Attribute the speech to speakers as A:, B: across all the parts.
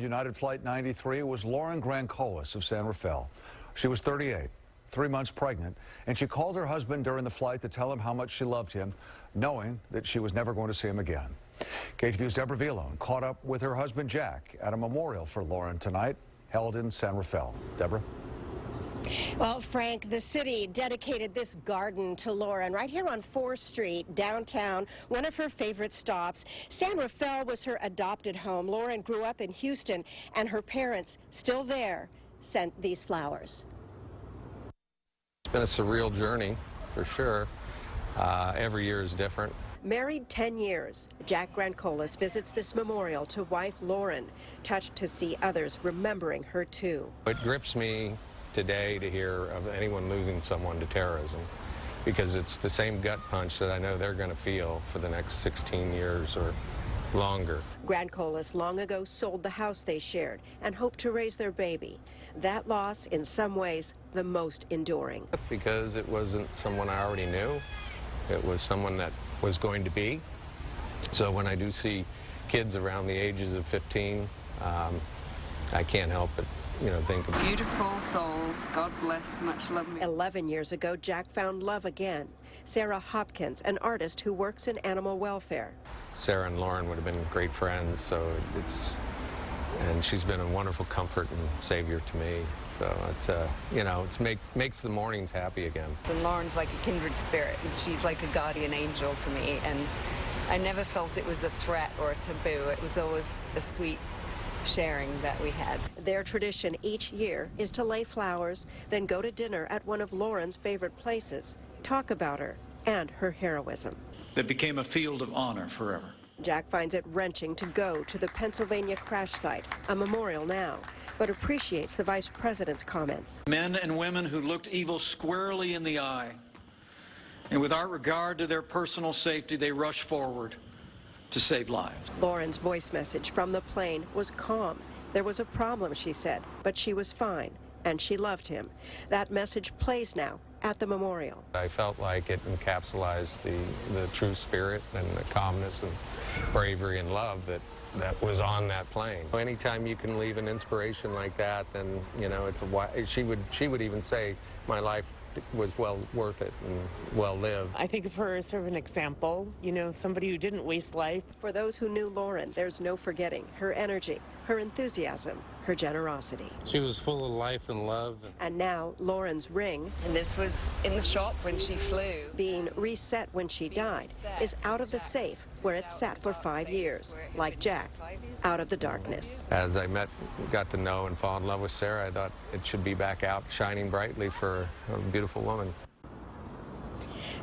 A: United Flight 93 was Lauren Grandcolas of San Rafael. She was 38, 3 months pregnant, and she called her husband during the flight to tell him how much she loved him, knowing that she was never going to see him again. KTVU's Debora Villalon caught up with her husband Jack at a memorial for Lauren tonight, held in San Rafael. Deborah?
B: Well, Frank, the city dedicated this garden to Lauren right here on 4th Street, downtown, one of her favorite stops. San Rafael was her adopted home. Lauren grew up in Houston, and her parents, still there, sent these flowers.
C: It's been a surreal journey, for sure. Every year is different.
B: Married 10 years, Jack Grandcolas visits this memorial to wife Lauren, touched to see others remembering her too.
C: It grips me today to hear of anyone losing someone to terrorism, because it's the same gut punch that I know they're going to feel for the next 16 years or longer.
B: Grandcolas long ago sold the house they shared and hoped to raise their baby. That loss, in some ways, the most enduring.
C: Because it wasn't someone I already knew. It was someone that was going to be. So when I do see kids around the ages of 15, I can't help but think of
D: beautiful souls. God bless. Much love.
B: 11 years ago, Jack found love again. Sarah Hopkins, an artist who works in animal welfare.
C: Sarah and Lauren would have been great friends, and she's been a wonderful comfort and savior to me. So makes the mornings happy again.
D: And Lauren's like a kindred spirit, and she's like a guardian angel to me, and I never felt it was a threat or a taboo. It was always a sweet sharing that we had.
B: Their tradition each year is to lay flowers, then go to dinner at one of Lauren's favorite places, talk about her and her heroism.
E: That became a field of honor forever.
B: Jack finds it wrenching to go to the Pennsylvania crash site, a memorial now, but appreciates the vice president's comments.
E: Men and women who looked evil squarely in the eye, and without regard to their personal safety, they rushed forward to save lives.
B: Lauren's voice message from the plane was calm. There was a problem, she said, but she was fine, and she loved him. That message plays now at the memorial.
C: I felt like it encapsulated the true spirit and the calmness and bravery and love that was on that plane. Anytime you can leave an inspiration like that, then she would even say my life was well worth it and well lived.
F: I think of her as sort of an example, somebody who didn't waste life.
B: For those who knew Lauren, there's no forgetting her energy, her enthusiasm, her generosity.
G: She was full of life and love.
B: And now Lauren's ring,
D: and this was in the shop when she flew,
B: being reset when she died, is out of the safe where it sat for 5 years, like Jack, out of the darkness.
C: As I got to know and fall in love with Sarah, I thought it should be back out shining brightly for a beautiful woman.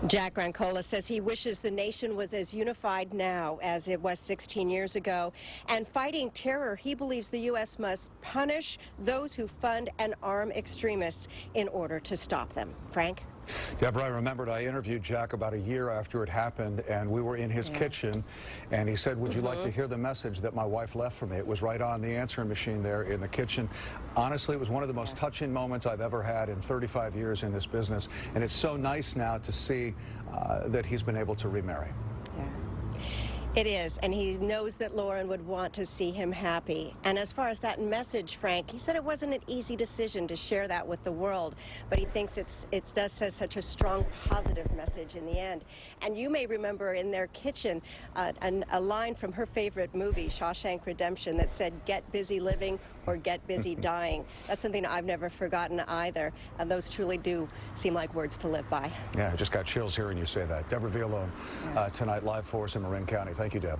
B: Jack Grandcolas says he wishes the nation was as unified now as it was 16 years ago. And fighting terror, he believes the U.S. must punish those who fund and arm extremists in order to stop them. Frank?
A: Deborah, I remembered I interviewed Jack about a year after it happened, and we were in his kitchen, and he said, would you like to hear the message that my wife left for me? It was right on the answering machine there in the kitchen. Honestly, it was one of the most touching moments I've ever had in 35 years in this business, and it's so nice now to see that he's been able to remarry.
B: Yeah. It is, and he knows that Lauren would want to see him happy. And as far as that message, Frank, he said it wasn't an easy decision to share that with the world, but he thinks it does say such a strong, positive message in the end. And you may remember in their kitchen a line from her favorite movie, Shawshank Redemption, that said, "Get busy living or get busy dying." That's something I've never forgotten either, and those truly do seem like words to live by.
A: Yeah, I just got chills hearing you say that. Debora Villalon tonight live for us in Marin County. Thank you, Deb.